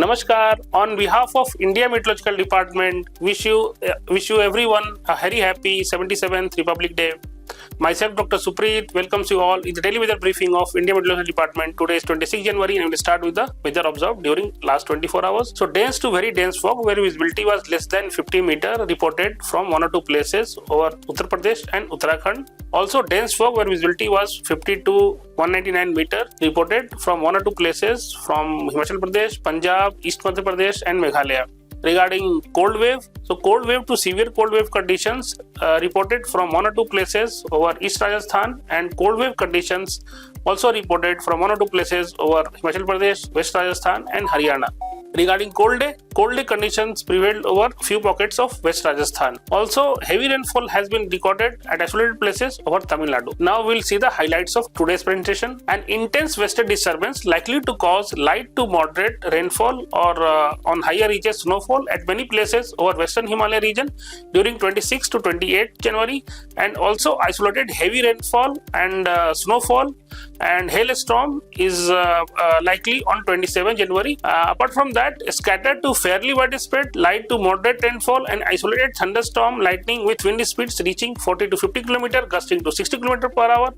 Namaskar. On behalf of India Meteorological Department, wish you everyone a very happy 77th Republic Day. Myself, Dr. Supreet, welcomes you all in the daily weather briefing of India Meteorological Department. Today is 26 January and we will start with the weather observed during last 24 hours. So dense to very dense fog where visibility was less than 50 meter reported from one or two places over Uttar Pradesh and Uttarakhand. Also dense fog where visibility was 50 to 199 meter reported from one or two places from Himachal Pradesh, Punjab, East Madhya Pradesh and Meghalaya. Regarding cold wave, so cold wave to severe cold wave conditions reported from one or two places over East Rajasthan, and cold wave conditions also reported from one or two places over Himachal Pradesh, West Rajasthan and Haryana. Regarding cold day conditions prevailed over few pockets of West Rajasthan. Also, heavy rainfall has been recorded at isolated places over Tamil Nadu. Now we'll see the highlights of today's presentation. An intense western disturbance likely to cause light to moderate rainfall or on higher reaches snowfall at many places over Western Himalaya region during 26 to 28 January, and also isolated heavy rainfall and snowfall and hailstorm is likely on 27 January. Apart from that, scattered to fairly widespread light to moderate rainfall and isolated thunderstorm lightning with wind speeds reaching 40 to 50 km, gusting to 60 km per hour,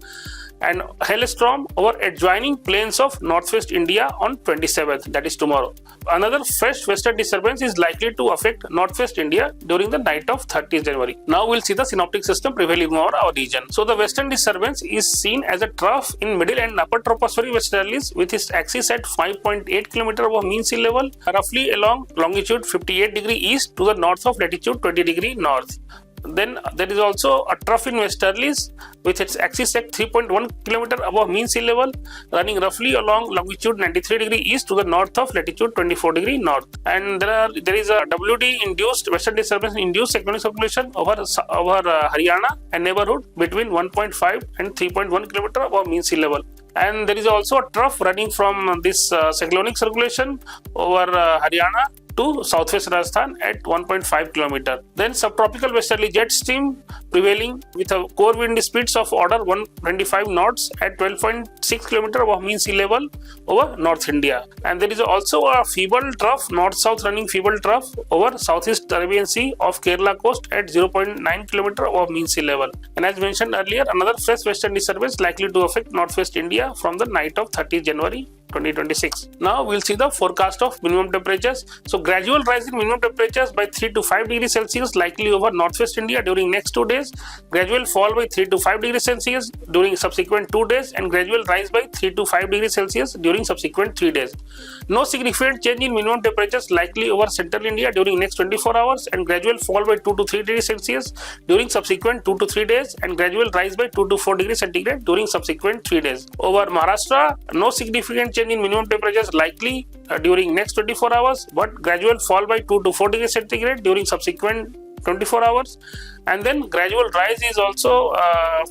and hailstorm over adjoining plains of northwest India on 27th, that is tomorrow. Another fresh western disturbance is likely to affect northwest India during the night of 30th January. Now we'll see the synoptic system prevailing over our region. So the western disturbance is seen as a trough in middle and upper tropospheric westerlies with its axis at 5.8 km above mean sea level, roughly along longitude 58 degree east to the north of latitude 20 degree north. Then there is also a trough in westerlies with its axis at 3.1 km above mean sea level, running roughly along longitude 93 degree east to the north of latitude 24 degree north. And there is a WD induced western disturbance induced cyclonic circulation over Haryana and neighborhood between 1.5 and 3.1 km above mean sea level. And there is also a trough running from this cyclonic circulation over Haryana to southwest Rajasthan at 1.5 km. Then subtropical westerly jet stream prevailing with a core wind speeds of order 125 knots at 12.6 km above mean sea level over North India. And there is also a feeble trough, north-south running feeble trough over southeast Arabian Sea of Kerala coast at 0.9 km above mean sea level. And as mentioned earlier, another fresh western disturbance likely to affect northwest India from the night of 30th January 2026. Now we'll see the forecast of minimum temperatures. So gradual rise in minimum temperatures by 3 to 5 degrees Celsius likely over northwest India during next 2 days. Gradual fall by 3 to 5 degrees Celsius during subsequent 2 days, and gradual rise by 3 to 5 degrees Celsius during subsequent 3 days. No significant change in minimum temperatures likely over central India during next 24 hours, and gradual fall by 2 to 3 degrees Celsius during subsequent 2 to 3 days, and gradual rise by 2 to 4 degrees centigrade during subsequent 3 days. Over Maharashtra, no significant change in minimum temperatures likely during next 24 hours, but gradual fall by 2 to 4 degrees centigrade during subsequent 24 hours, and then gradual rise is also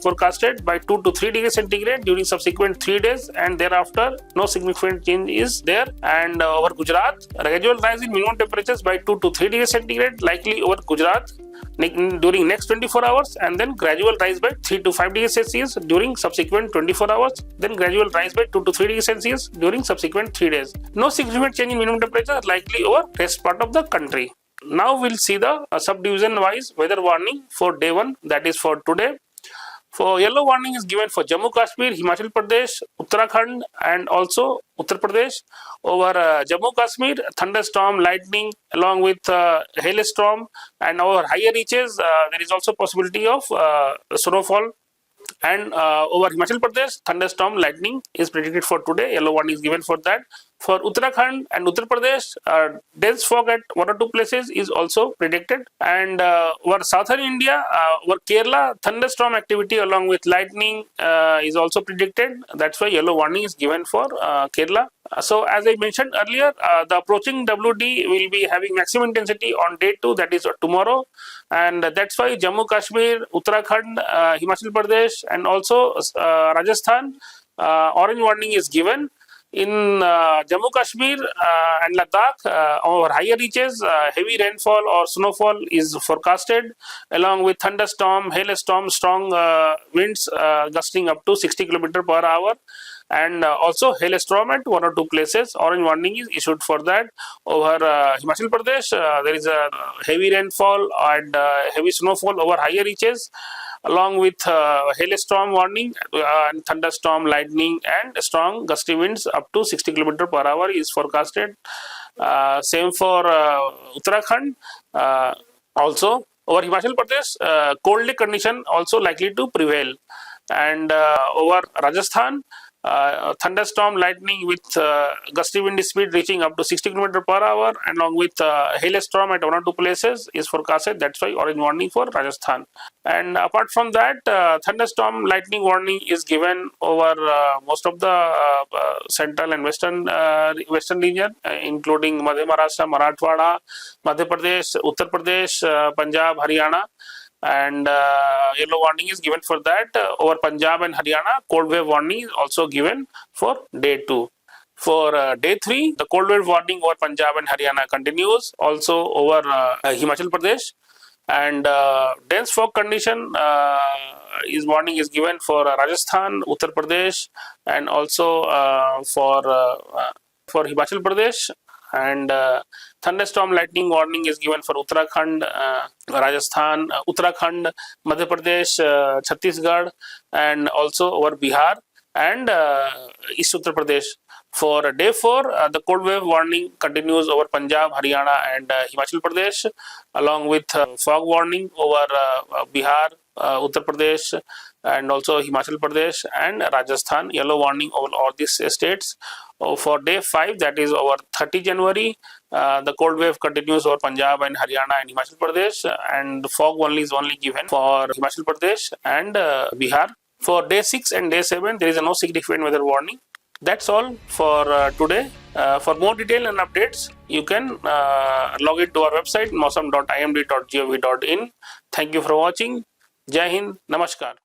forecasted by 2 to 3 degrees centigrade during subsequent 3 days, and thereafter no significant change is there. And over Gujarat, gradual rise in minimum temperatures by 2 to 3 degrees centigrade likely over Gujarat during next 24 hours, and then gradual rise by 3 to 5 degrees Celsius during subsequent 24 hours, then gradual rise by 2 to 3 degrees Celsius during subsequent 3 days. No significant change in minimum temperature likely over rest part of the country. Now we'll see the subdivision wise weather warning for day 1, that is for today. For yellow warning is given for Jammu Kashmir, Himachal Pradesh, Uttarakhand and also Uttar Pradesh. Over Jammu Kashmir, thunderstorm, lightning along with hailstorm, and over higher reaches there is also possibility of snowfall. And over Himachal Pradesh, thunderstorm, lightning is predicted for today. Yellow warning is given for that. For Uttarakhand and Uttar Pradesh, dense fog at one or two places is also predicted. And over southern India, over Kerala, thunderstorm activity along with lightning is also predicted. That's why yellow warning is given for Kerala. So as I mentioned earlier, the approaching WD will be having maximum intensity on day 2, that is tomorrow. And that's why Jammu Kashmir, Uttarakhand, Himachal Pradesh and also Rajasthan, orange warning is given. In Jammu Kashmir and Ladakh, over higher reaches, heavy rainfall or snowfall is forecasted, along with thunderstorm, hailstorm, strong winds gusting up to 60 km per hour, and also hailstorm at one or two places. Orange warning is issued for that. Over Himachal Pradesh, there is a heavy rainfall and heavy snowfall over higher reaches, along with hailstorm warning and thunderstorm, lightning, and strong gusty winds up to 60 km per hour is forecasted. Same for Uttarakhand. Also, over Himachal Pradesh, cold condition also likely to prevail. And over Rajasthan, thunderstorm, lightning with gusty wind speed reaching up to 60 km per hour, and along with hailstorm at one or two places is forecasted. That's why orange warning for Rajasthan. And apart from that, thunderstorm, lightning warning is given over most of the central and western region, including Madhya Maharashtra, Marathwada, Madhya Pradesh, Uttar Pradesh, Punjab, Haryana. And yellow warning is given for that. Over Punjab and Haryana, cold wave warning is also given for day 2. For day 3, the cold wave warning over Punjab and Haryana continues, also over Himachal Pradesh. And dense fog condition warning is given for Rajasthan, Uttar Pradesh, and also for Himachal Pradesh. And thunderstorm, lightning warning is given for Uttarakhand, Rajasthan, Uttarakhand, Madhya Pradesh, Chhattisgarh, and also over Bihar and East Uttar Pradesh. For day 4, the cold wave warning continues over Punjab, Haryana, and Himachal Pradesh, along with fog warning over Bihar, Uttar Pradesh, and also Himachal Pradesh and Rajasthan. Yellow warning over all these states. For day 5, that is over 30 January, the cold wave continues over Punjab and Haryana and Himachal Pradesh, and fog only is only given for Himachal Pradesh and Bihar. For day 6 and day 7, there is no significant weather warning. That's all for today. For more detail and updates, you can log into our website mausam.imd.gov.in. Thank you for watching. Jai Hind. Namaskar.